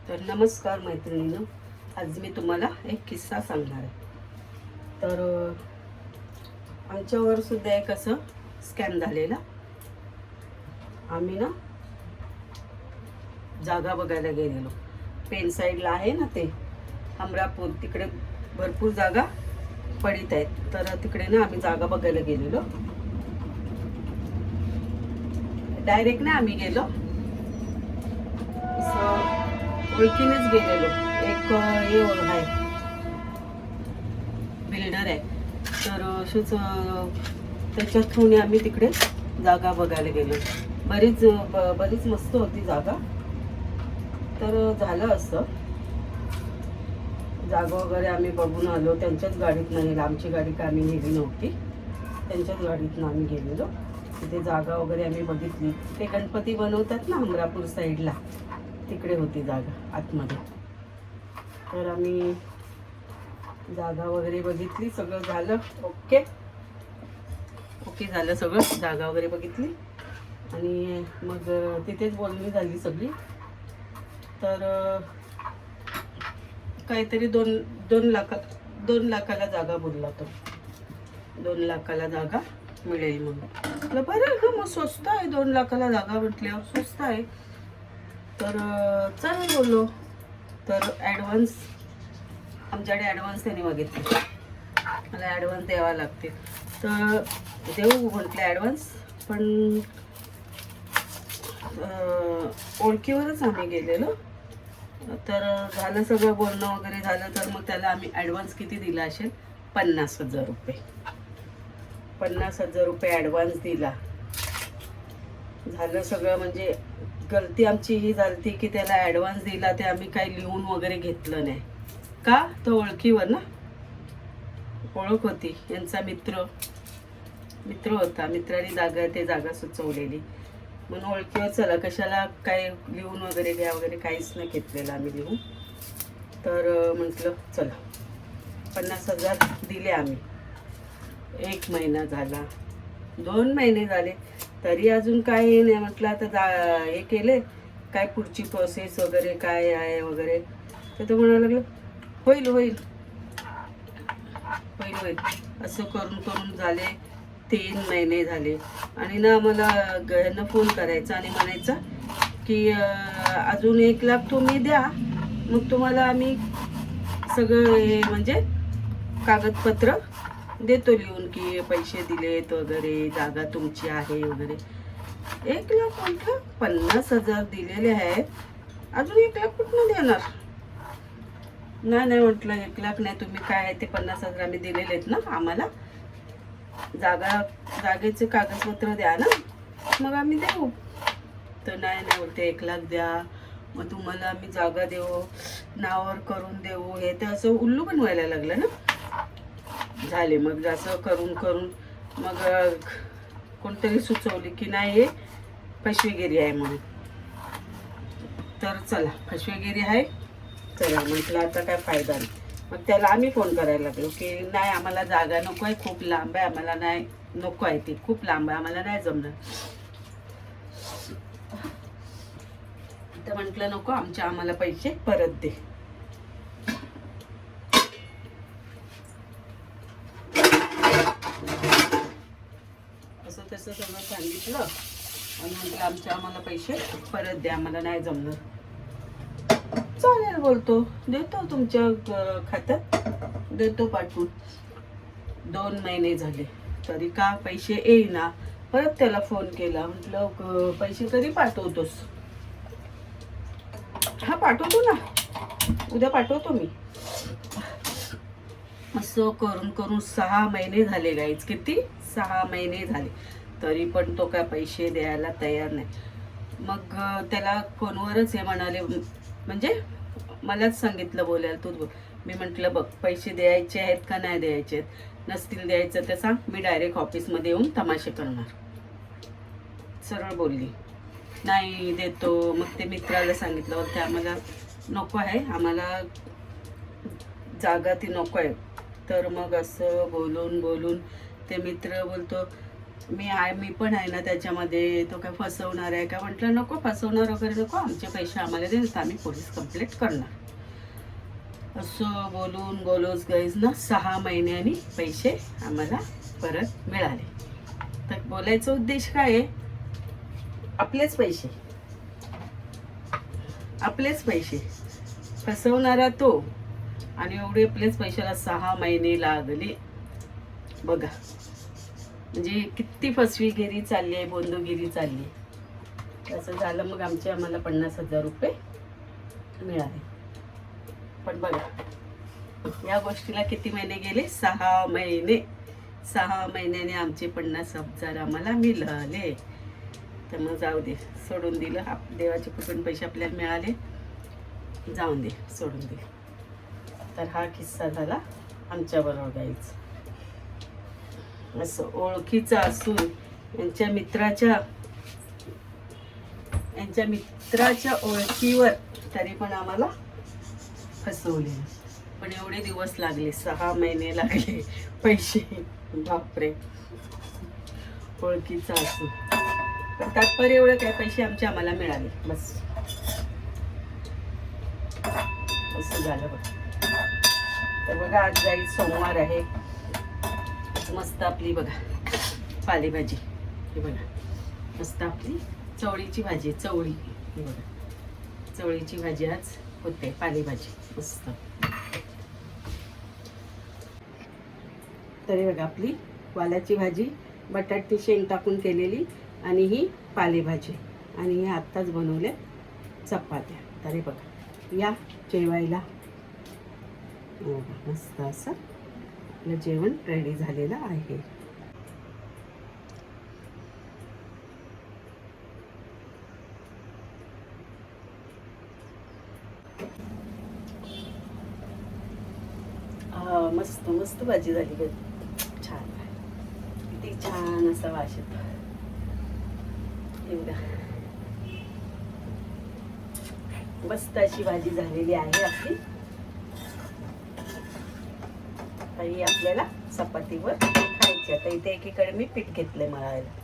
तर नमस्कार मैत्रिणींनो, आज मी तुम्हाला एक किस्सा सांगणार आहे. तर आमच्यावर सुद्धा एक असं स्कॅम झालेला. आम्ही ना जागा बघायला गेलेलो. पेन साईडला आहे ना ते अमरापूर, तिकडे भरपूर जागा पडित आहेत. तर तिकडे ना आम्ही जागा बघायला गेलेलो. डायरेक्ट ना आम्ही गेलो, ओळखीनेच गेलेलो. एक हे आहे, बिल्डर आहे. तर अशीच त्याच्या थ्रूने आम्ही तिकडे जागा बघायला गेलो. बरीच मस्त होती जागा. तर झालं असं, जागा वगैरे आम्ही बघून आलो. त्यांच्याच गाडीतनं नेलं, आमची गाडी काय आम्ही नेली नव्हती, त्यांच्याच गाडीतनं आम्ही गेलेलो. तिथे जागा वगैरे आम्ही बघितली. ते गणपती बनवतात ना अमरापूर साईडला, तिकडे होती जागा आतमध्ये. तर आम्ही जागा वगैरे बघितली, सगळं झालं ओके झालं सगळं. जागा वगैरे बघितली आणि मग तिथेच बोलणी झाली सगळी. तर काहीतरी दोन लाखाला जागा बोलला तो. 2 लाखाला जागा मिळेल म्हणून. बरं ना, मग स्वस्त आहे. 2 लाखाला जागा म्हटल्यावर स्वस्त आहे. तर चालेल बोललो. तर ॲडव्हान्स, आमच्याकडे ॲडव्हान्स त्यांनी मागितले. मला ॲडव्हान्स द्यावा लागते. तर देऊ म्हटलं ॲडव्हान्स, पण ओळखीवरच आम्ही गेलेलो. तर झालं सगळं, बोलणं वगैरे झालं. तर मग त्याला आम्ही ॲडव्हान्स किती दिला असेल, 50,000 रुपये. 50,000 रुपये ॲडव्हान्स दिला. झालं सगळं. म्हणजे गलती आमची ही झाली की त्याला ॲडव्हान्स दिला ते आम्ही काही लिहून वगैरे घेतलं नाही. का? तो ओळखीवर ना, ओळख होती. यांचा मित्र होता. मित्राने जागा सुचवलेली म्हणून ओळखीवर. चला कशाला काय लिहून वगैरे घ्या वगैरे, काहीच नाही घेतलेलं आम्ही लिहून. तर म्हटलं चला 50,000 दिले आम्ही. 1 महिना झाला, 2 महिने झाले, तरी अजून काय नाही. म्हटलं आता हे केले काय, पुढची प्रोसेस वगैरे काय आहे वगैरे. तर तो म्हणायला लागलं होईल असं करून झाले 3 महिने झाले. आणि ना मला घरनं फोन करायचा आणि म्हणायचा की अजून 1 लाख तुम्ही द्या, मग तुम्हाला आम्ही सगळं हे म्हणजे कागदपत्र देतो लिहून की पैसे दिलेत वगैरे, जागा तुमची आहे वगैरे. 1 लाख म्हटलं, 50,000 दिलेले आहेत, अजून 1 लाख कुठून देणार? नाही म्हटलं, 1 लाख नाही, तुम्ही काय आहे ते 50,000 आम्ही दिलेले आहेत ना, आम्हाला जागेचे कागदपत्र द्या ना, मग आम्ही देऊ. तर नाही बोलते, 1 लाख द्या, मग तुम्हाला आम्ही जागा देऊ, नावावर करून देऊ. हे तर असं उल्लू बनवायला लागलं ना. झाले मग असं करून मग कोणतरी सुचवली की नाही हे फसवेगिरी आहे म्हणून. तर चला फसवेगिरी आहे, चला म्हटलं आता काय फायदा नाही. मग त्याला आम्ही फोन करायला लागलो की नाही, आम्हाला जागा नको आहे, खूप लांब आहे, आम्हाला नाही नको आहे, ती खूप लांब आहे, आम्हाला नाही जमणार. तर म्हटलं नको, आम्हाला पैसे परत दे. असं तसं सगळं सांगितलं आणि म्हटलं आम्हाला पैसे परत द्या, आम्हाला नाही जमणार. चालेल बोलतो, देतो तुमच्या खात्यात, देतो पाठवून. 2 महिने झाले तरी का पैसे येईना. परत त्याला फोन केला, म्हटलं पैसे कधी पाठवतोस? हा पाठवतो ना, उद्या पाठवतो मी. असं करून 6 महिने झाले गाईच. किती? 6 महिने झाले, तरी पण तो काय पैसे द्यायला तयार नाही. मग त्याला फोनवरच हे म्हणाले, म्हणजे मलाच सांगितलं बोलायला, तूच बोल. मी म्हटलं बघ, पैसे द्यायचे आहेत का नाही द्यायचे आहेत, नसतील द्यायचं तर सांग, मी डायरेक्ट ऑफिसमध्ये येऊन तमाशे करणार. सरळ बोलली. नाही देतो. मग ते मित्राला सांगितलं, ते आम्हाला नको आहे, आम्हाला जागा ती नको आहे. तर मग असं बोलून ते मित्र बोलतो मी पण आहे ना त्याच्यामध्ये. तो काय फसवणार आहे का म्हटलं, नको फसवणार वगैरे नको, आमचे पैसे आम्हाला दे, तर आम्ही पोलीस कंप्लेंट करणार. असं बोलून बोलूच गाईज ना 6 महिन्यांनी पैसे आम्हाला परत मिळाले. तर बोलायचा उद्देश काय आहे, आपलेच पैसे, आपलेच पैसे, फसवणारा तो, आणि एवढे आपलेच पैशाला 6 महिने लागले बघा. म्हणजे किती फसवीगिरी चालली आहे, बोंदगिरी चालली आहे. असं झालं. मग आम्हाला 50,000 रुपये मिळाले. पण बघा या गोष्टीला किती महिने गेले, 6 महिने. 6 महिन्याने आमचे 50,000 आम्हाला मिळाले. तर मग जाऊ दे, सोडून दिलं. देवाचे कुठून पैसे आपल्याला मिळाले, जाऊन दे, सोडून दे. तर हा किस्सा झाला आमच्याबरोबर गाईच. असं ओळखीचं असून यांच्या मित्राच्या ओळखीवर तरी पण आम्हाला फसवले. पण एवढे दिवस लागले, 6 महिने लागले पैसे. बापरे, ओळखीचं असून. पण तात्पर्य एवढं काय, पैसे आम्हाला मिळाले बस. असं झालं बघ. तर बघा आज जाईल सोमवार आहे. मस्त आपली बघा पालेभाजी, हे बघा मस्त आपली चवळीची भाजी. चवळी, हे बघा चवळीची भाजी आज होते, पालेभाजी मस्त. तरी बघा आपली वालाची भाजी, बटाटी शेंग टाकून केलेली, आणि ही पालेभाजी, आणि हे आत्ताच बनवले चपात्या. तरी बघा या जेवायला. मस्त असं आपलं जेवण रेडी झालेलं आहे. मस्त मस्त भाजी झाली ग, छान. किती छान असा वास येतो. एवढा मस्त अशी भाजी झालेली आहे आपली. ही आपल्याला चपातीवर खायची. आता इथे एकीकडे मी पीठ घेतलंय मळायला.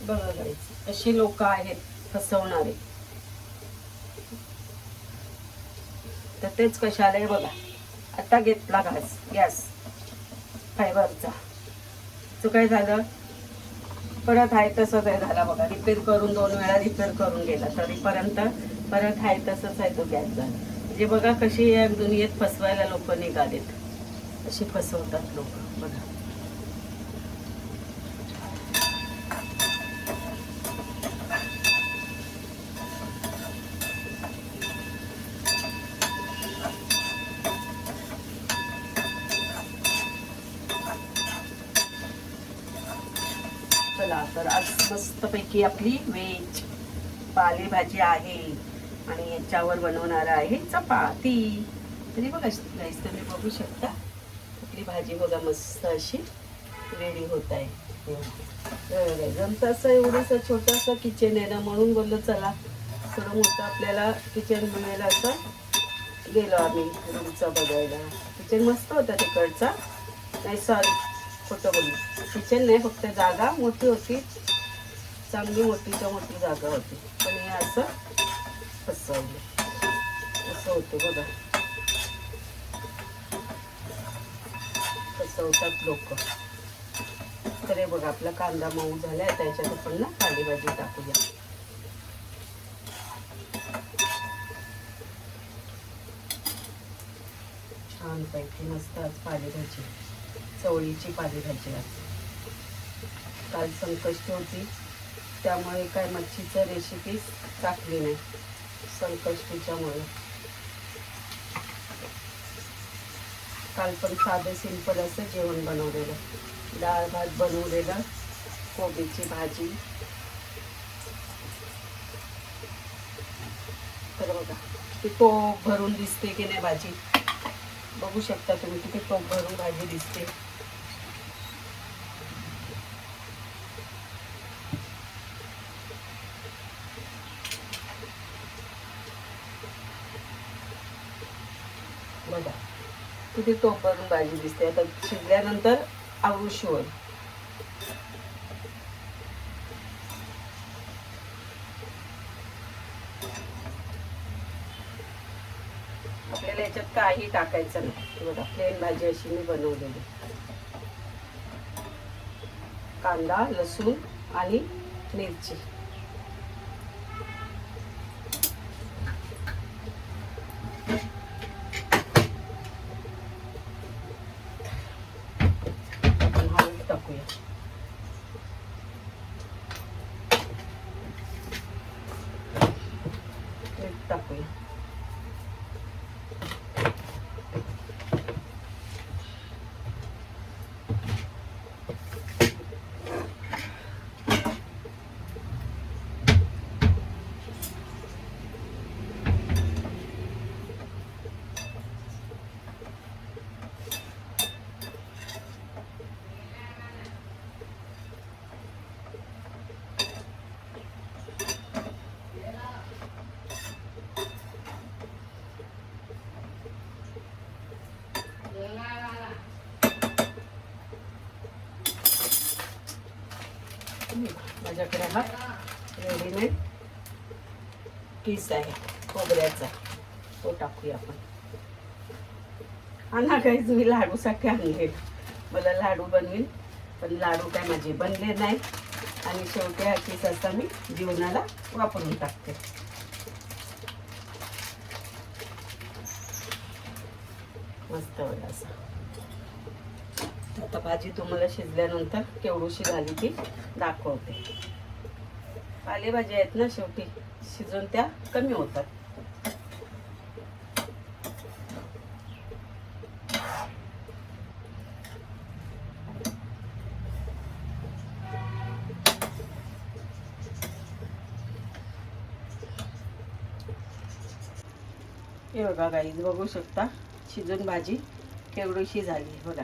बघा गाईस, अशी लोक आहेत फसवणारे. तर तेच कशाला बघा. आता घेतला गॅस फायबरचा, तो काय झालं, परत आहे तसंच आहे झाला बघा. रिपेअर करून 2 वेळा रिपेअर करून गेला, तरीपर्यंत परत आहे तसंच आहे तो गॅस झाला. म्हणजे बघा कशी या दुनियेत फसवायला लोक निघालेत. अशी फसवतात लोक बघा. चला तर आज मस्तपैकी आपली व्हेज पालेभाजी आहे, आणि याच्यावर बनवणार आहे चपाती. तरी बघा गाईस, तुम्ही बघू शकता आपली भाजी बघा मस्त अशी रेडी होत आहे. जमतं असं एवढंसं छोटंसं किचन आहे ना, म्हणून बोललो चला थोडं मोठं आपल्याला किचन बनायला. असं गेलो आम्ही रूमचा बघायला. किचन मस्त होता तिकडचा, नाही सॉरी खोटं बोललो, किचन नाही, फक्त जागा मोठी होती, चांगली मोठीच्या मोठी जागा होती. पण हे असं फसवलं, असं होतं बघा, फसवतात लोक. तर हे बघा आपला कांदा मऊ झाला आहे, त्याच्यात आपण ना पालेभाजी टाकूया. छान पैकी मस्त आज पालेभाजी, चवळीची पालेभाजी. आज काल संकष्टी होती, त्यामुळे काय मच्छीचं रेसिपी टाकली नाही संकष्टीच्यामुळे. काल पण साधं सिंपल असं जेवण बनवलेलं, डाळ भात बनवलेलं, कोबीची भाजी. तर बघा ती टोप भरून दिसते की नाही भाजी, बघू शकता तुम्ही किती टोप भरून भाजी दिसते. बघा किती टोप भरून भाजी दिसते. आता शिजल्यानंतर आवरुशी होईल. आपल्याला याच्यात काही टाकायचं नाही. बघा प्लेन भाजी अशी मी बनवलेली. कांदा, लसूण आणि मिरची. आपण हळद टाकूया. मीठ टाकूया. माझ्याकडे हा रेडीमेड किस आहे खोबऱ्याचा, तो टाकूया आपण. आणा काहीच मी लाडूसाठी आणले. मला लाडू बनवीन, पण लाडू काय माझे बनले नाही. आणि शेवटी हा किस असा मी जेवणाला वापरून टाकते. मस्त बघा असा. आता भाजी तुम्हाला शिजल्यानंतर केवढीशी झाली ती दाखवते. पालेभाज्या आहेत ना, शेवटी शिजून त्या कमी होतात. हे बघा गाईज, बघू शकता शिजून भाजी केवढीशी झाली बघा.